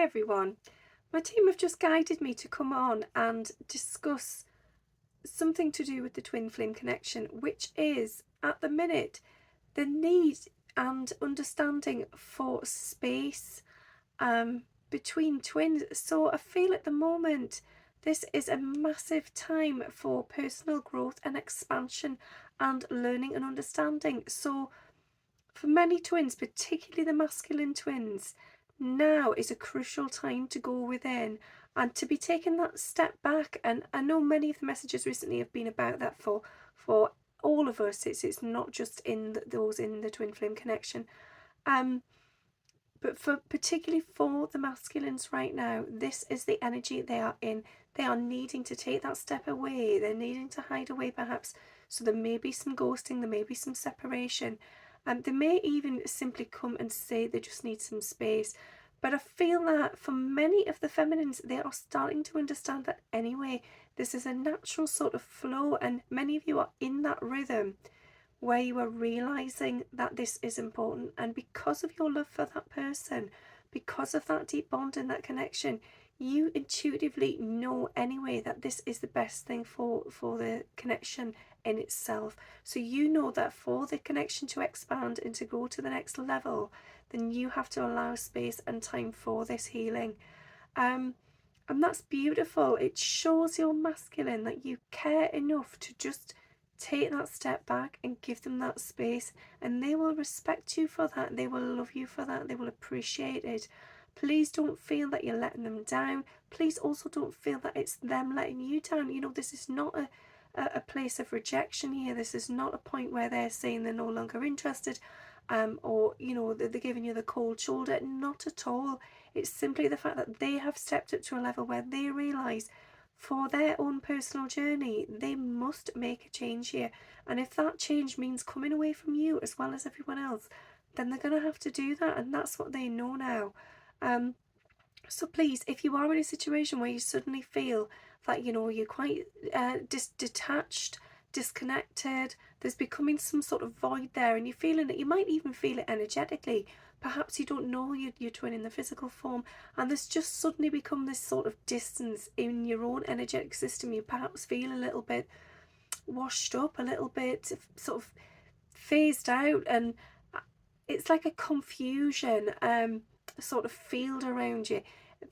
everyone. My team have just guided me to come on and discuss something to do with the twin flame connection, which is at the minute the need and understanding for space between twins. So I feel at the moment this is a massive time for personal growth and expansion and learning and understanding. So for many twins, particularly the masculine twins, now is a crucial time to go within and to be taking that step back. And I know many of the messages recently have been about that for all of us. It's not just in those in the twin flame connection. But for particularly for the masculines right now, this is the energy they are in. They are needing to take that step away. They're needing to hide away perhaps. So there may be some ghosting, there may be some separation. They may even simply come and say they just need some space. But I feel that for many of the feminines, they are starting to understand that anyway. This is a natural sort of flow, and many of you are in that rhythm where you are realizing that this is important, and because of your love for that person, because of that deep bond and that connection, you intuitively know anyway that this is the best thing for the connection in itself. So you know that for the connection to expand and to go to the next level, then you have to allow space and time for this healing. And that's beautiful. It shows your masculine that you care enough to just take that step back and give them that space, and they will respect you for that. They will love you for that. They will appreciate it. Please don't feel that you're letting them down. Please also don't feel that it's them letting you down. You know, this is not a place of rejection here. This is not a point where they're saying they're no longer interested, or you know, they're giving you the cold shoulder. Not at all. It's simply the fact that they have stepped up to a level where they realise for their own personal journey, they must make a change here. And if that change means coming away from you as well as everyone else, then they're going to have to do that. And that's what they know now. So please, if you are in a situation where you suddenly feel that, you know, you're quite detached, disconnected, there's becoming some sort of void there, and you're feeling it, you might even feel it energetically. Perhaps you don't know your twin in the physical form, and there's just suddenly become this sort of distance in your own energetic system. You perhaps feel a little bit washed up, a little bit sort of phased out, and it's like a confusion sort of field around you.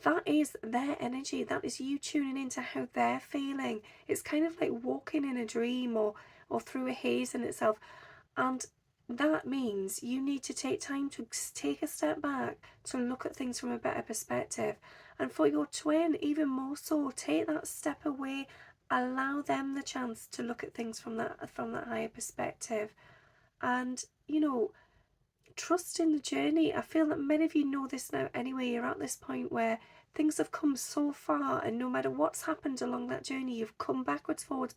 That is their energy. That is you tuning into how they're feeling. It's kind of like walking in a dream or through a haze in itself. And that means you need to take time to take a step back, to look at things from a better perspective. And for your twin, even more so, take that step away, allow them the chance to look at things from that higher perspective. And you know, trust in the journey. I feel that many of you know this now anyway. You're at this point where things have come so far, and no matter what's happened along that journey, you've come backwards, forwards,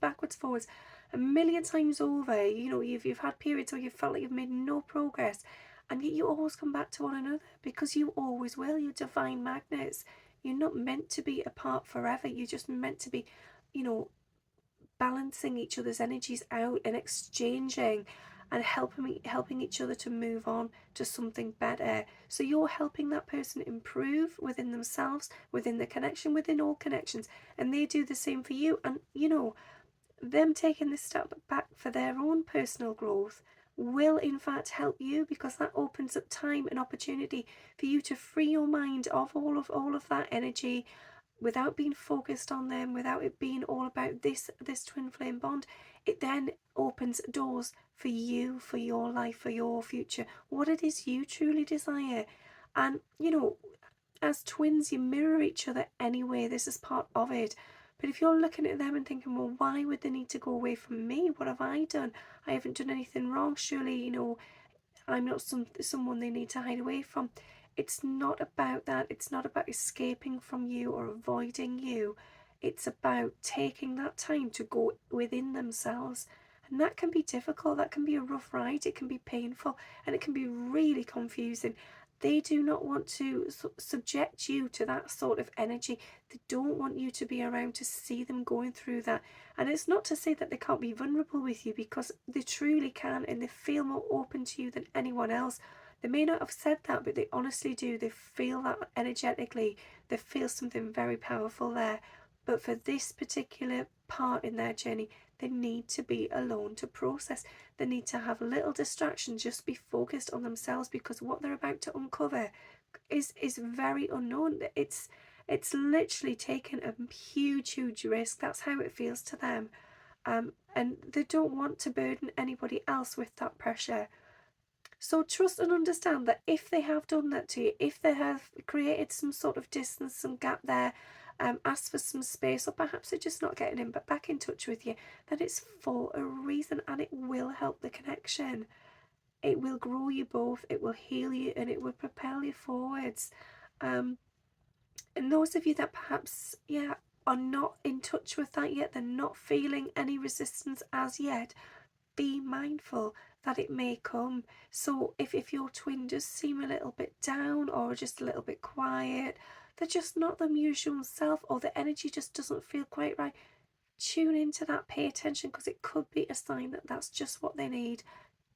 a million times over. You know, you've had periods where you felt like you've made no progress, and yet you always come back to one another, because you always will. You're divine magnets. You're not meant to be apart forever. You're just meant to be, you know, balancing each other's energies out and exchanging and helping each other to move on to something better. So you're helping that person improve within themselves, within the connection, within all connections, and they do the same for you. And you know, them taking this step back for their own personal growth will in fact help you, because that opens up time and opportunity for you to free your mind of all of that energy, without being focused on them, without it being all about this twin flame bond. It then opens doors for you, for your life, for your future, what it is you truly desire. And you know, as twins, you mirror each other anyway. This is part of it. But if you're looking at them and thinking, well, why would they need to go away from me? What have I done? I haven't done anything wrong. Surely, you know, I'm not someone they need to hide away from. It's not about that. It's not about escaping from you or avoiding you. It's about taking that time to go within themselves. And that can be difficult. That can be a rough ride. It can be painful, and it can be really confusing. They do not want to subject you to that sort of energy. They don't want you to be around to see them going through that. And it's not to say that they can't be vulnerable with you, because they truly can, and they feel more open to you than anyone else. They may not have said that, but they honestly do. They feel that energetically. They feel something very powerful there. But for this particular part in their journey, they need to be alone to process. They need to have little distractions, just be focused on themselves, because what they're about to uncover is very unknown. It's literally taken a huge risk. That's how it feels to them. And they don't want to burden anybody else with that pressure. So trust and understand that if they have done that to you, if they have created some sort of distance, some gap there, asked for some space, or perhaps they're just not getting in, but back in touch with you, then it's for a reason, and it will help the connection. It will grow you both, it will heal you, and it will propel you forwards. And those of you that perhaps, are not in touch with that yet, they're not feeling any resistance as yet, be mindful that it may come. So if your twin does seem a little bit down or just a little bit quiet, they're just not their usual self, or the energy just doesn't feel quite right, tune into that, pay attention, because it could be a sign that that's just what they need,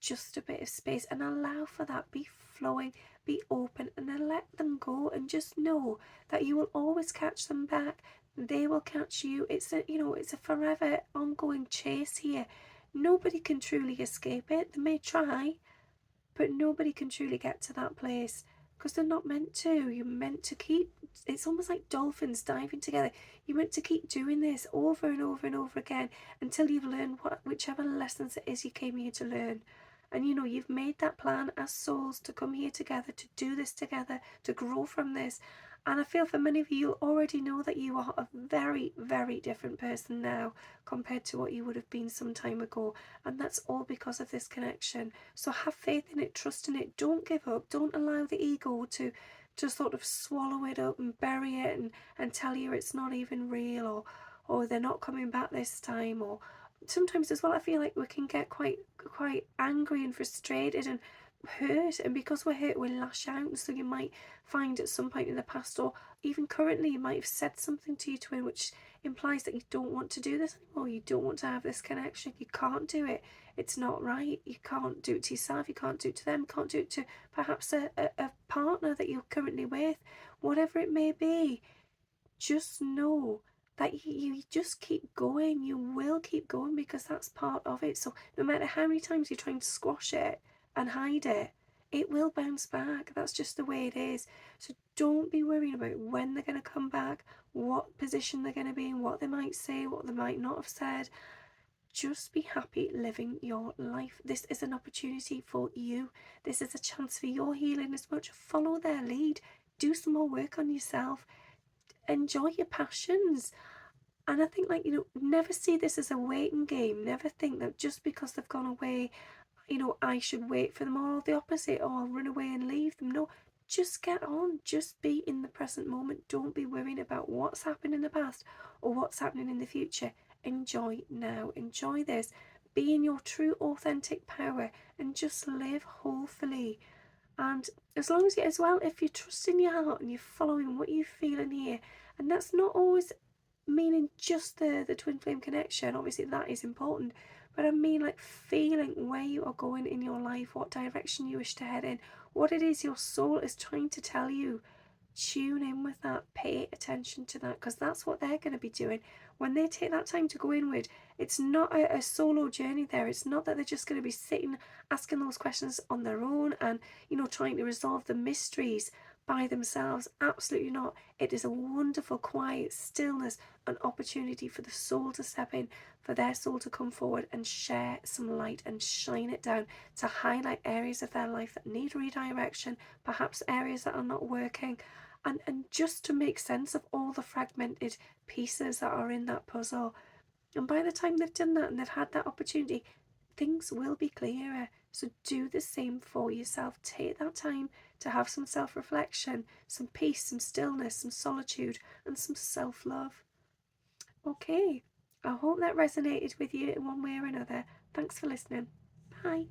just a bit of space, and allow for that. Be flowing, be open, and then let them go, and just know that you will always catch them back. They will catch you. It's a forever ongoing chase here. Nobody can truly escape it. They may try, but nobody can truly get to that place, because they're not meant to. You're meant to keep, it's almost like dolphins diving together. You're meant to keep doing this over and over and over again until you've learned whichever lessons it is you came here to learn. And you've made that plan as souls to come here together, to do this together, to grow from this. And I feel for many of you, you'll already know that you are a very, very different person now compared to what you would have been some time ago. And that's all because of this connection. So have faith in it, trust in it. Don't give up. Don't allow the ego to sort of swallow it up and bury it, and tell you it's not even real, or they're not coming back this time. Or sometimes as well, I feel like we can get quite angry and frustrated and hurt, and because we're hurt, we lash out. So you might find at some point in the past, or even currently, you might have said something to your twin which implies that you don't want to do this anymore, you don't want to have this connection, you can't do it, it's not right, you can't do it to yourself, you can't do it to them, you can't do it to perhaps a partner that you're currently with, whatever it may be. Just know that you just keep going. You will keep going, because that's part of it. So no matter how many times you're trying to squash it and hide it, it will bounce back. That's just the way it is. So don't be worrying about when they're going to come back, what position they're going to be in, what they might say, what they might not have said. Just be happy living your life. This is an opportunity for you. This is a chance for your healing as much. Follow their lead. Do some more work on yourself. Enjoy your passions. And I think, never see this as a waiting game. Never think that just because they've gone away, I should wait for them, or the opposite, or I'll run away and leave them. No, just get on. Just be in the present moment. Don't be worrying about what's happened in the past or what's happening in the future. Enjoy now. Enjoy this. Be in your true authentic power and just live wholefully. And as long as if you trust in your heart and you're following what you feel in here, and that's not always meaning just the twin flame connection, obviously that is important, but I mean like feeling where you are going in your life, what direction you wish to head in, what it is your soul is trying to tell you. Tune in with that, pay attention to that, because that's what they're going to be doing when they take that time to go inward. It's not a solo journey there. It's not that they're just going to be sitting asking those questions on their own and trying to resolve the mysteries by themselves. Absolutely not. It is a wonderful quiet stillness, an opportunity for the soul to step in, for their soul to come forward and share some light and shine it down, to highlight areas of their life that need redirection, perhaps areas that are not working, and just to make sense of all the fragmented pieces that are in that puzzle. And by the time they've done that and they've had that opportunity, things will be clearer. So do the same for yourself. Take that time to have some self-reflection, some peace, some stillness, some solitude, and some self-love. Okay, I hope that resonated with you in one way or another. Thanks for listening. Bye.